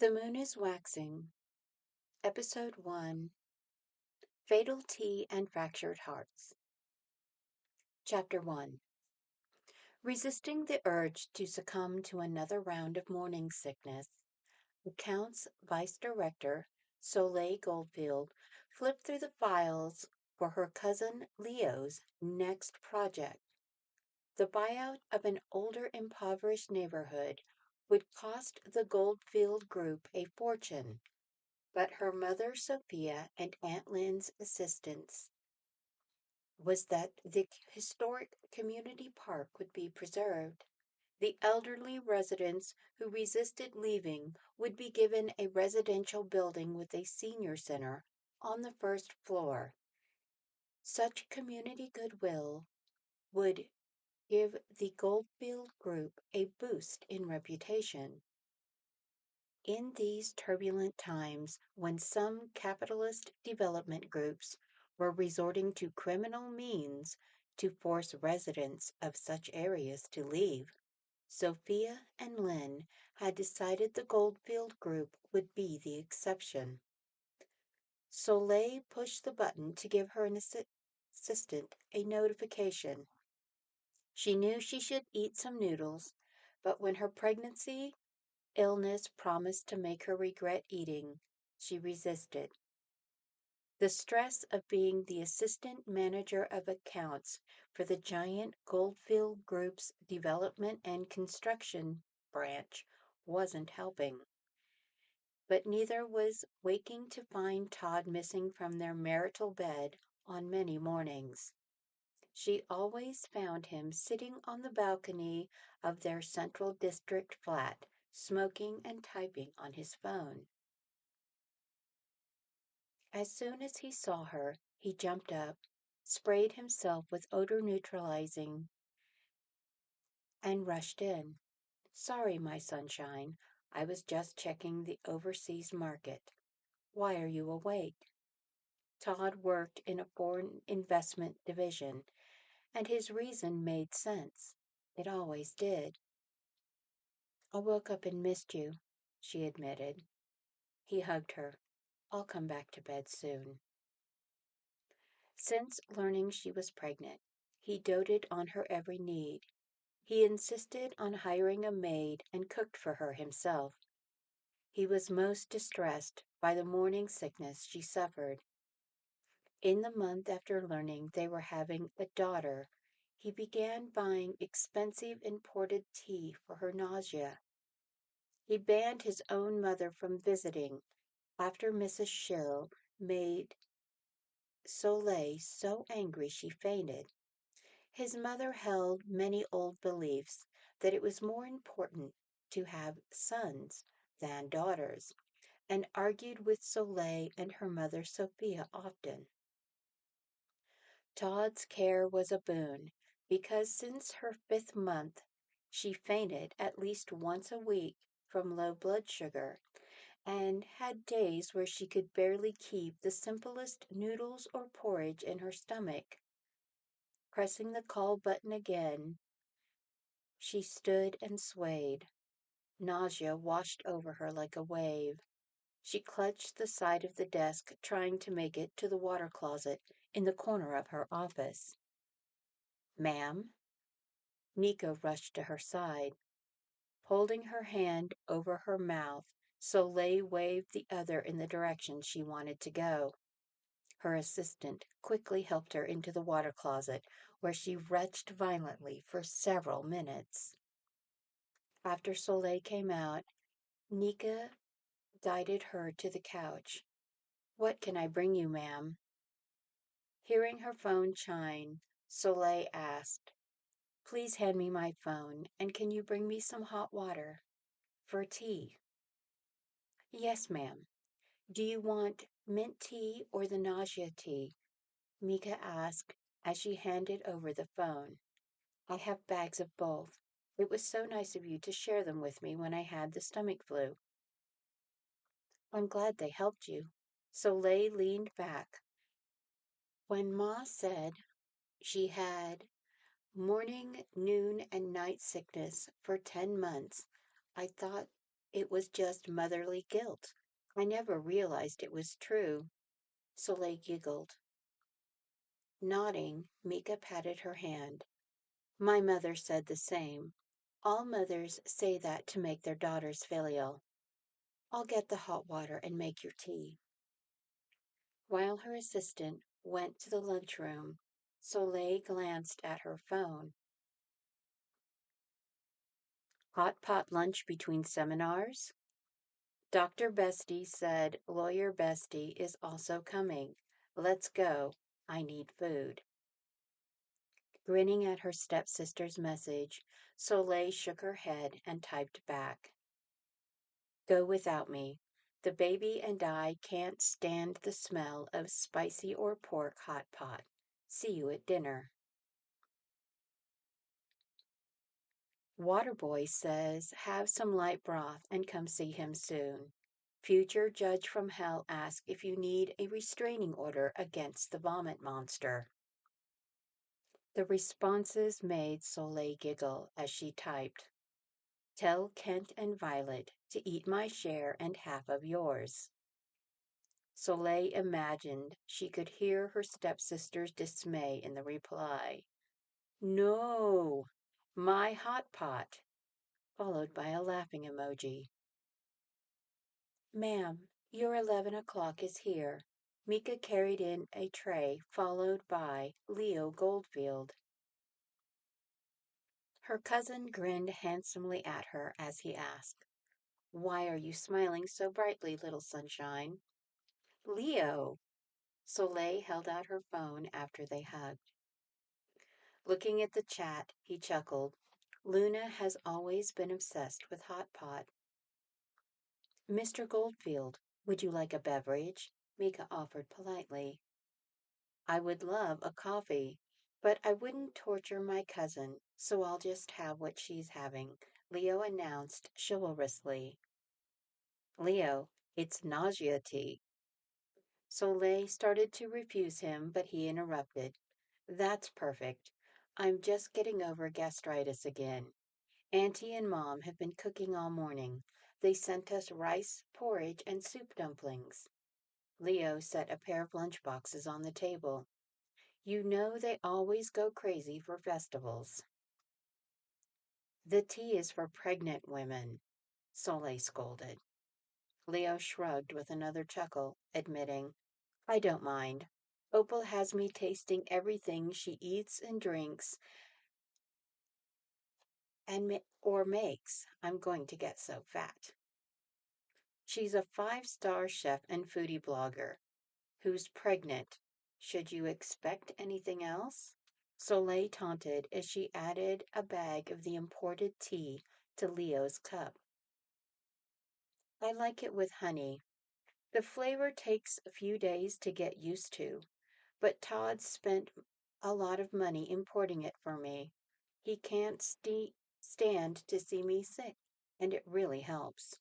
The Moon is Waxing, Episode 1, Fatal Tea and Fractured Hearts. Chapter 1. Resisting the urge to succumb to another round of morning sickness, the Count's Vice Director, Soleil Goldfield, flipped through the files for her cousin Leo's next project. The buyout of an older impoverished neighborhood would cost the Goldfield Group a fortune, but her mother Sophia and Aunt Lynn's assistance was that the historic community park would be preserved. The elderly residents who resisted leaving would be given a residential building with a senior center on the first floor. Such community goodwill would give the Goldfield Group a boost in reputation. In these turbulent times, when some capitalist development groups were resorting to criminal means to force residents of such areas to leave, Sophia and Lynn had decided the Goldfield Group would be the exception. Soleil pushed the button to give her assistant a notification. She knew she should eat some noodles, but when her pregnancy illness promised to make her regret eating, she resisted. The stress of being the assistant manager of accounts for the giant Goldfield Group's development and construction branch wasn't helping. But neither was waking to find Todd missing from their marital bed on many mornings. She always found him sitting on the balcony of their Central District flat, smoking and typing on his phone. As soon as he saw her, he jumped up, sprayed himself with odor neutralizing, and rushed in. "Sorry, my sunshine. I was just checking the overseas market. Why are you awake?" Todd worked in a foreign investment division, and his reason made sense. It always did. "I woke up and missed you," she admitted. He hugged her. "I'll come back to bed soon." Since learning she was pregnant, he doted on her every need. He insisted on hiring a maid and cooked for her himself. He was most distressed by the morning sickness she suffered. In the month after learning they were having a daughter, he began buying expensive imported tea for her nausea. He banned his own mother from visiting after Mrs. Shill made Soleil so angry she fainted. His mother held many old beliefs that it was more important to have sons than daughters, and argued with Soleil and her mother Sophia often. Todd's care was a boon, because since her 5th month she fainted at least once a week from low blood sugar, and had days where she could barely keep the simplest noodles or porridge in her stomach. Pressing the call button again, she stood and swayed. Nausea washed over her like a wave. She clutched the side of the desk, trying to make it to the water closet in the corner of her office. "Ma'am?" Nika rushed to her side. Holding her hand over her mouth, Soleil waved the other in the direction she wanted to go. Her assistant quickly helped her into the water closet, where she retched violently for several minutes. After Soleil came out, Nika guided her to the couch. "What can I bring you, ma'am?" Hearing her phone chime, Soleil asked, "Please hand me my phone, and can you bring me some hot water for tea?" "Yes, ma'am. Do you want mint tea or the nausea tea?" Mika asked as she handed over the phone. "I have bags of both. It was so nice of you to share them with me when I had the stomach flu." "I'm glad they helped you." Soleil leaned back. "When Ma said she had morning, noon, and night sickness for 10 months, I thought It was just motherly guilt. I never realized it was true. Soleil giggled. Nodding, Mika patted her hand. My mother said the same. All mothers say that to make their daughters filial. I'll get the hot water and make your tea. While her assistant went to the lunchroom, Soleil glanced at her phone. Hot pot lunch between seminars? Dr. Bestie said Lawyer Bestie is also coming. Let's go. I need food. Grinning at her stepsister's message, Soleil shook her head and typed back. Go without me. The baby and I can't stand the smell of spicy or pork hot pot. See you at dinner. Waterboy says have some light broth and come see him soon. Future judge from hell asks if you need a restraining order against the vomit monster. The responses made Soleil giggle as she typed, Tell Kent and Violet to eat my share and half of yours. Soleil imagined she could hear her stepsister's dismay in the reply. No, my hot pot, followed by a laughing emoji. Ma'am, your 11 o'clock is here. Mika carried in a tray, followed by Leo Goldfield. Her cousin grinned handsomely at her as he asked, Why are you smiling so brightly, little sunshine? Leo! Soleil held out her phone after they hugged. Looking at the chat, he chuckled. Luna has always been obsessed with hot pot. Mr. Goldfield, would you like a beverage? Mika offered politely. I would love a coffee, but I wouldn't torture my cousin, so I'll just have what she's having, Leo announced chivalrously. Leo, it's nausea tea. Soleil started to refuse him, but he interrupted. That's perfect. I'm just getting over gastritis again. Auntie and Mom have been cooking all morning. They sent us rice, porridge, and soup dumplings. Leo set a pair of lunch boxes on the table. You know they always go crazy for festivals. The tea is for pregnant women, Soleil scolded. Leo shrugged with another chuckle, admitting, I don't mind. Opal has me tasting everything she eats and drinks or makes. I'm going to get so fat. She's a 5-star chef and foodie blogger who's pregnant. Should you expect anything else? Soleil taunted as she added a bag of the imported tea to Leo's cup. I like it with honey. The flavor takes a few days to get used to, but Todd spent a lot of money importing it for me. He can't stand to see me sick, and it really helps.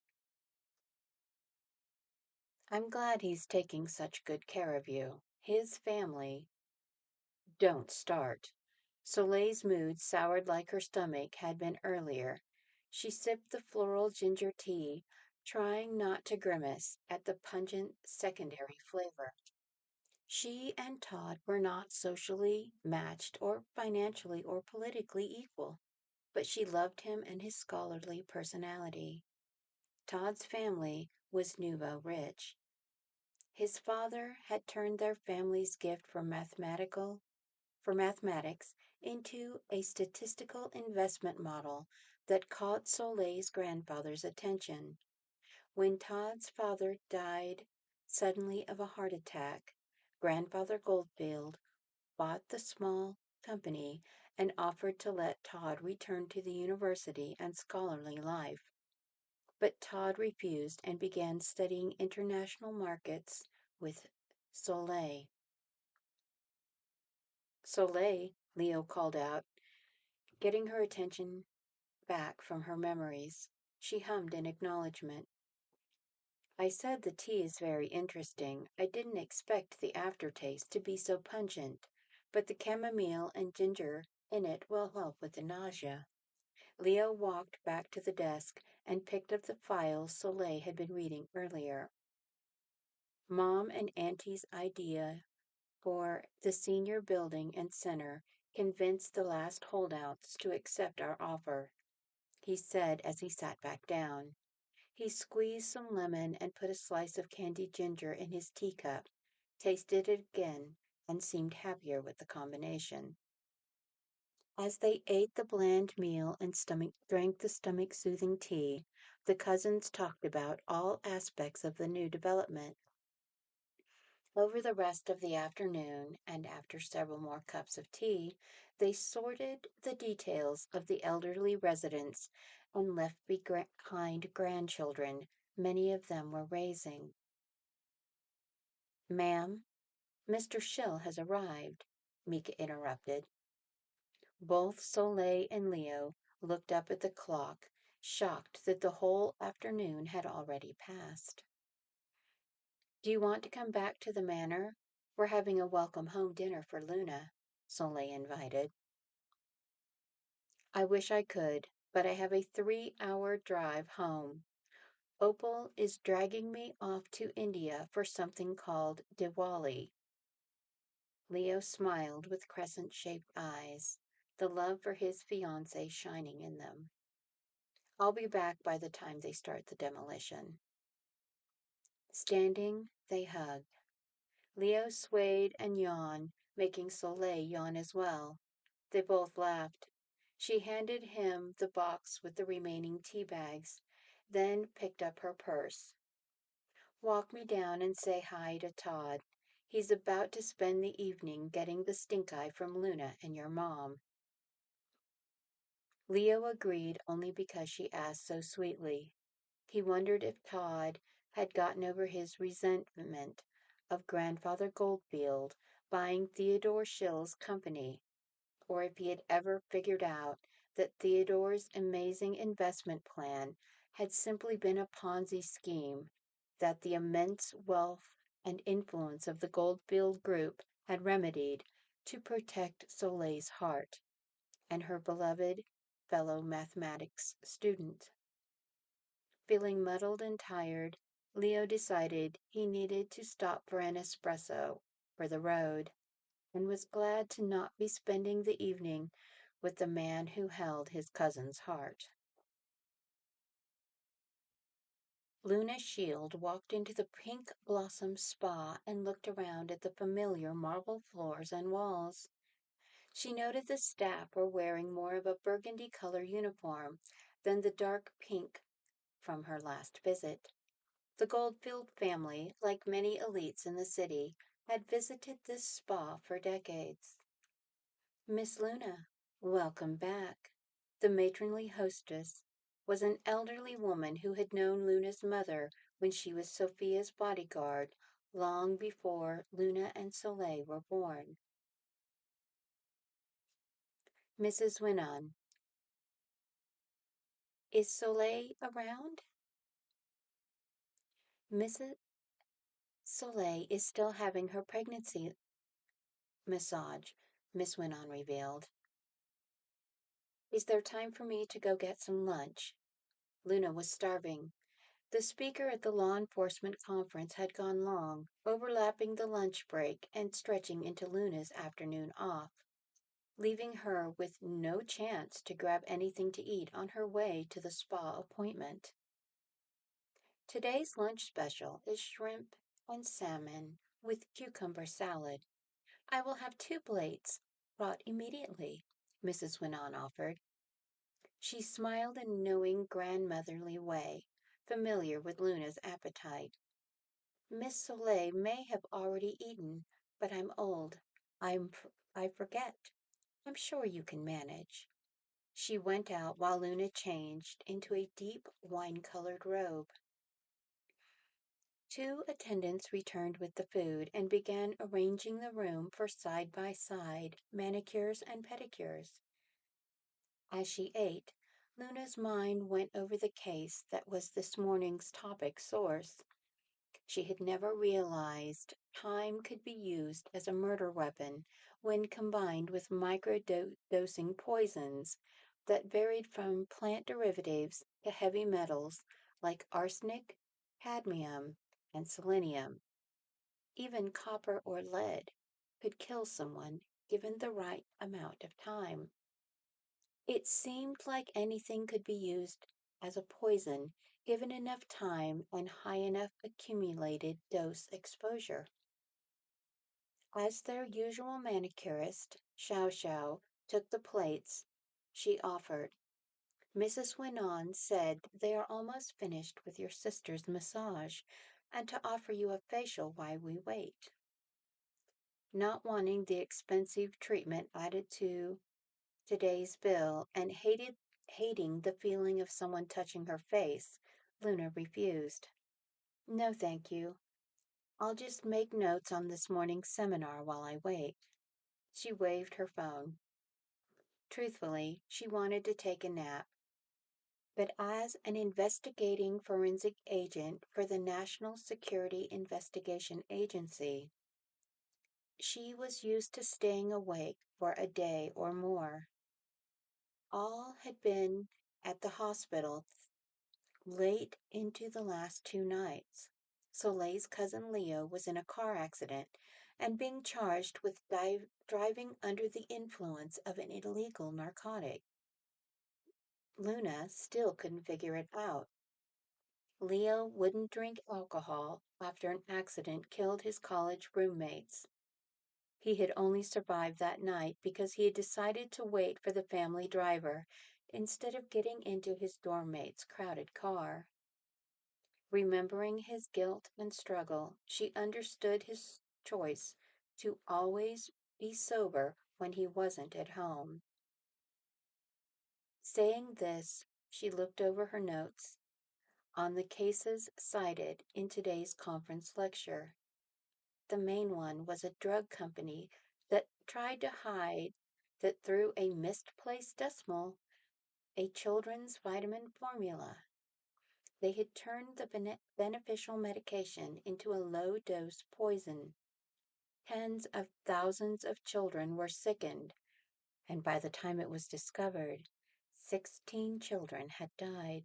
I'm glad he's taking such good care of you. His family don't start. Soleil's mood soured like her stomach had been earlier. She sipped the floral ginger tea, trying not to grimace at the pungent secondary flavor. She and Todd were not socially matched or financially or politically equal, but she loved him and his scholarly personality. Todd's family was nouveau rich. His father had turned their family's gift for mathematics into a statistical investment model that caught Soleil's grandfather's attention. When Todd's father died suddenly of a heart attack, Grandfather Goldfield bought the small company and offered to let Todd return to the university and scholarly life. But Todd refused and began studying international markets with Soleil. Soleil, Leo called out, getting her attention back from her memories. She hummed in acknowledgement. I said the tea is very interesting. I didn't expect the aftertaste to be so pungent, but the chamomile and ginger in it will help with the nausea. Leo walked back to the desk and picked up the file Soleil had been reading earlier. Mom and Auntie's idea for the senior building and center convinced the last holdouts to accept our offer, he said as he sat back down. He squeezed some lemon and put a slice of candied ginger in his teacup, tasted it again, and seemed happier with the combination. As they ate the bland meal and drank the stomach-soothing tea, the cousins talked about all aspects of the new development. Over the rest of the afternoon, and after several more cups of tea, they sorted the details of the elderly residence and left behind grandchildren many of them were raising. Ma'am, Mr. Shill has arrived, Mika interrupted. Both Soleil and Leo looked up at the clock, shocked that the whole afternoon had already passed. Do you want to come back to the manor? We're having a welcome home dinner for Luna, Soleil invited. I wish I could, but I have a 3-hour drive home. Opal is dragging me off to India for something called Diwali. Leo smiled with crescent-shaped eyes, the love for his fiancée shining in them. I'll be back by the time they start the demolition. Standing, they hugged. Leo swayed and yawned, making Soleil yawn as well. They both laughed. She handed him the box with the remaining tea bags, then picked up her purse. Walk me down and say hi to Todd. He's about to spend the evening getting the stink eye from Luna and your mom. Leo agreed only because she asked so sweetly. He wondered if Todd had gotten over his resentment of Grandfather Goldfield buying Theodore Shill's company, or if he had ever figured out that Theodore's amazing investment plan had simply been a Ponzi scheme that the immense wealth and influence of the Goldfield Group had remedied to protect Soleil's heart and her beloved fellow mathematics student. Feeling muddled and tired, Leo decided he needed to stop for an espresso for the road, and was glad to not be spending the evening with the man who held his cousin's heart. Luna Shield walked into the pink blossom spa and looked around at the familiar marble floors and walls. She noted the staff were wearing more of a burgundy color uniform than the dark pink from her last visit. The Goldfield family, like many elites in the city, had visited this spa for decades. Miss Luna, welcome back. The matronly hostess was an elderly woman who had known Luna's mother when she was Sophia's bodyguard long before Luna and Soleil were born. Mrs. Winnan, is Soleil around? Mrs. Soleil is still having her pregnancy massage, Miss Winnan revealed. Is there time for me to go get some lunch? Luna was starving. The speaker at the law enforcement conference had gone long, overlapping the lunch break and stretching into Luna's afternoon off, leaving her with no chance to grab anything to eat on her way to the spa appointment. Today's lunch special is shrimp and salmon with cucumber salad. I will have 2 plates, brought immediately, Mrs. Winnan offered. She smiled in a knowing grandmotherly way, familiar with Luna's appetite. Miss Soleil may have already eaten, but I'm old. I forget. I'm sure you can manage. She went out while Luna changed into a deep wine-colored robe. 2 attendants returned with the food and began arranging the room for side-by-side manicures and pedicures. As she ate, Luna's mind went over the case that was this morning's topic source. She had never realized time could be used as a murder weapon when combined with microdosing poisons that varied from plant derivatives heavy metals like arsenic, cadmium, and selenium. Even copper or lead could kill someone given the right amount of time. It seemed like anything could be used as a poison given enough time and high enough accumulated dose exposure. As their usual manicurist, Xiao Xiao, took the plates, she offered, Mrs. Winan said they are almost finished with your sister's massage and to offer you a facial while we wait. Not wanting the expensive treatment added to today's bill and hating the feeling of someone touching her face, Luna refused. No, thank you. I'll just make notes on this morning's seminar while I wait. She waved her phone. Truthfully, she wanted to take a nap, but as an investigating forensic agent for the National Security Investigation Agency, she was used to staying awake for a day or more. All had been at the hospital late into the last 2 nights. Soleil's cousin Leo was in a car accident and being charged with driving under the influence of an illegal narcotic. Luna still couldn't figure it out. Leo wouldn't drink alcohol after an accident killed his college roommates. He had only survived that night because he had decided to wait for the family driver instead of getting into his dorm mate's crowded car. Remembering his guilt and struggle, she understood his choice to always be sober when he wasn't at home. Saying this, she looked over her notes on the cases cited in today's conference lecture. The main one was a drug company that tried to hide that through a misplaced decimal, a children's vitamin formula. They had turned the beneficial medication into a low-dose poison. Tens of thousands of children were sickened, and by the time it was discovered, 16 children had died.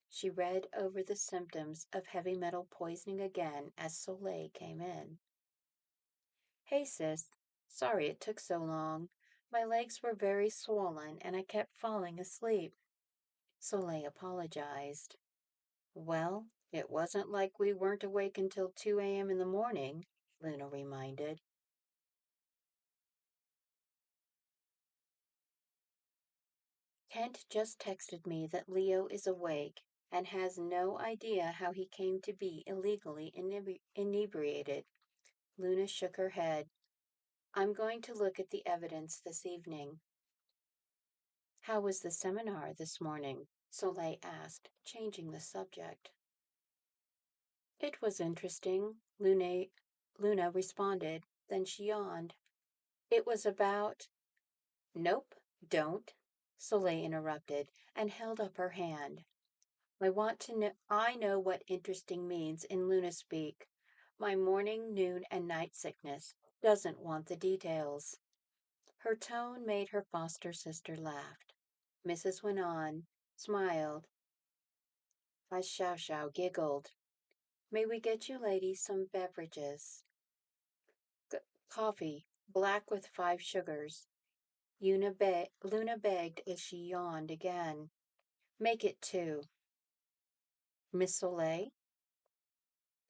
She read over the symptoms of heavy metal poisoning again as Soleil came in. Hey, sis. Sorry it took so long. My legs were very swollen and I kept falling asleep. Soleil apologized. Well, it wasn't like we weren't awake until 2 a.m. in the morning, Luna reminded. Kent just texted me that Leo is awake and has no idea how he came to be illegally inebriated. Luna shook her head. I'm going to look at the evidence this evening. How was the seminar this morning? Soleil asked, changing the subject. It was interesting, Luna responded. Then she yawned. It was about... Nope, don't, Soleil interrupted and held up her hand. I know what interesting means in Luna speak. My morning, noon, and night sickness doesn't want the details. Her tone made her foster sister laugh. Mrs. Winan smiled as Xiao Xiao giggled. May we get you ladies some beverages? Coffee, black with 5 sugars. Luna begged as she yawned again. Make it 2. Miss Soleil?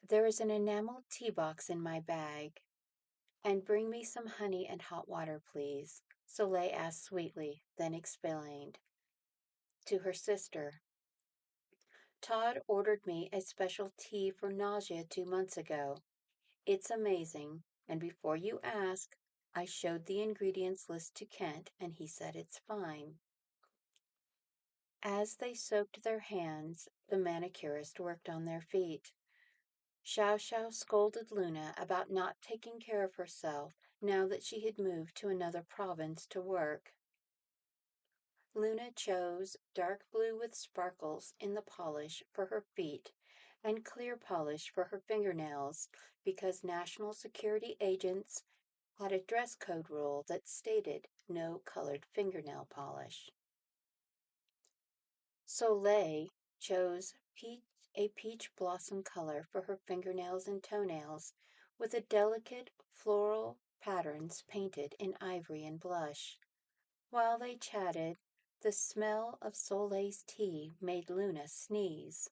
There is an enameled tea box in my bag. And bring me some honey and hot water, please, Soleil asked sweetly, then explained. To her sister. Todd ordered me a special tea for nausea 2 months ago. It's amazing, and before you ask, I showed the ingredients list to Kent, and he said it's fine. As they soaked their hands, the manicurist worked on their feet. Xiao Xiao scolded Luna about not taking care of herself now that she had moved to another province to work. Luna chose dark blue with sparkles in the polish for her feet and clear polish for her fingernails because national security agents had a dress code rule that stated no colored fingernail polish. Soleil chose a peach blossom color for her fingernails and toenails, with a delicate floral patterns painted in ivory and blush. While they chatted, the smell of Soleil's tea made Luna sneeze.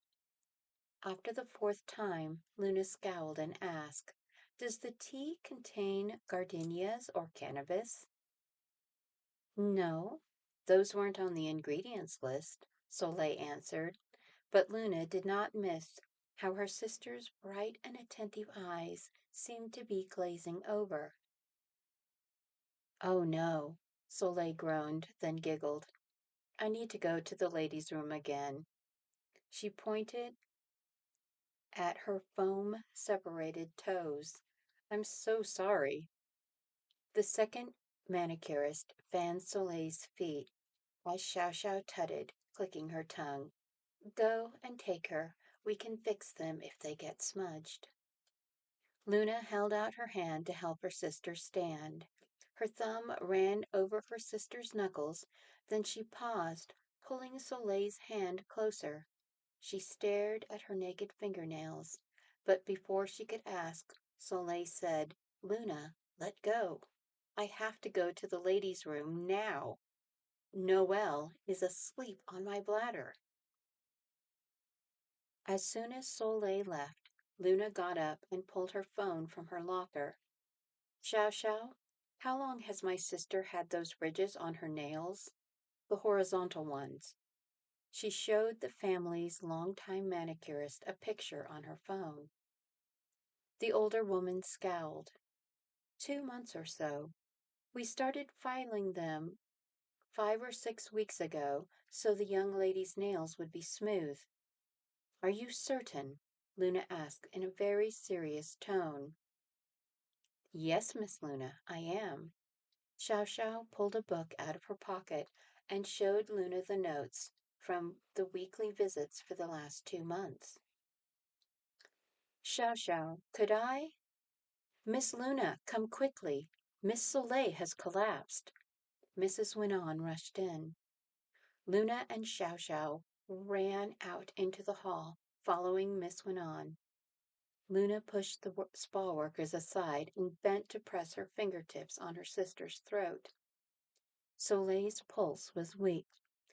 After the fourth time, Luna scowled and asked, "Does the tea contain gardenias or cannabis?" "No, those weren't on the ingredients list," Soleil answered, but Luna did not miss how her sister's bright and attentive eyes seemed to be glazing over. "Oh no," Soleil groaned, then giggled. "I need to go to the ladies' room again." She pointed at her foam-separated toes. "I'm so sorry." The second manicurist fanned Soleil's feet as Xiao Xiao tutted, clicking her tongue. "Go and take her. We can fix them if they get smudged." Luna held out her hand to help her sister stand. Her thumb ran over her sister's knuckles, then she paused, pulling Soleil's hand closer. She stared at her naked fingernails, but before she could ask, Soleil said, "Luna, let go. I have to go to the ladies' room now. Noelle is asleep on my bladder." As soon as Soleil left, Luna got up and pulled her phone from her locker. "Xiao Xiao, how long has my sister had those ridges on her nails?" "The horizontal ones." She showed the family's longtime manicurist a picture on her phone. The older woman scowled. 2 months or so. We started filing them 5 or 6 weeks ago so the young lady's nails would be smooth." "Are you certain?" Luna asked in a very serious tone. "Yes, Miss Luna, I am." Xiao Xiao pulled a book out of her pocket and showed Luna the notes from the weekly visits for the last 2 months. "Xiao Xiao, could I—" "Miss Luna, come quickly. Miss Soleil has collapsed." Mrs. Winon rushed in. Luna and Xiao Xiao ran out into the hall, following Miss Winon. Luna pushed the spa workers aside and bent to press her fingertips on her sister's throat. Soleil's pulse was weak.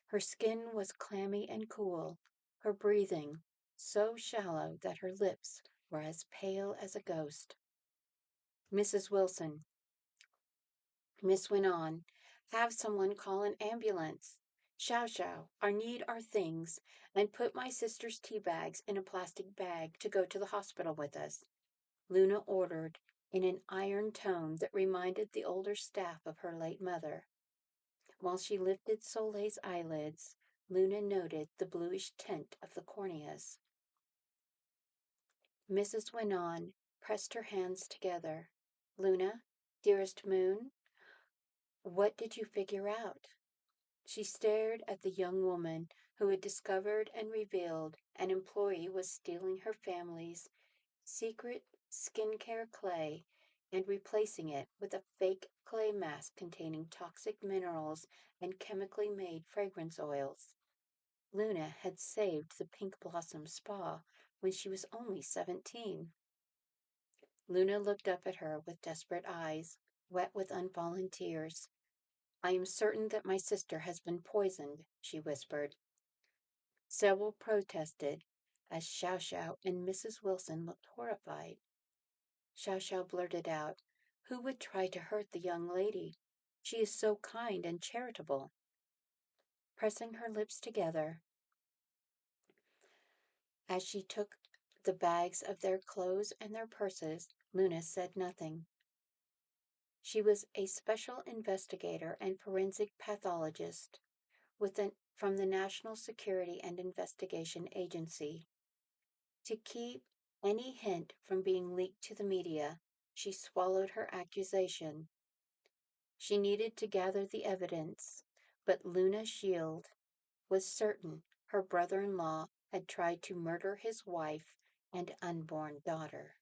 Her skin was clammy and cool, her breathing so shallow that her lips were as pale as a ghost. "Mrs. Wilson," Miss went on, "have someone call an ambulance. Xiao Xiao, I need our things, and put my sister's tea bags in a plastic bag to go to the hospital with us," Luna ordered in an iron tone that reminded the older staff of her late mother. While she lifted Soleil's eyelids, Luna noted the bluish tint of the corneas. Mrs. Winon pressed her hands together. "Luna, dearest moon, what did you figure out?" She stared at the young woman who had discovered and revealed an employee was stealing her family's secret skincare clay and replacing it with a fake clay mask containing toxic minerals and chemically made fragrance oils. Luna had saved the Pink Blossom Spa when she was only 17. Luna looked up at her with desperate eyes, wet with unfallen tears. "I am certain that my sister has been poisoned," she whispered. Several protested, as Xiao Xiao and Mrs. Wilson looked horrified. Xiao Xiao blurted out, "Who would try to hurt the young lady? She is so kind and charitable." Pressing her lips together, as she took the bags of their clothes and their purses, Luna said nothing. She was a special investigator and forensic pathologist from the National Security and Investigation Agency. To keep any hint from being leaked to the media, she swallowed her accusation. She needed to gather the evidence, but Luna Shield was certain her brother-in-law had tried to murder his wife and unborn daughter.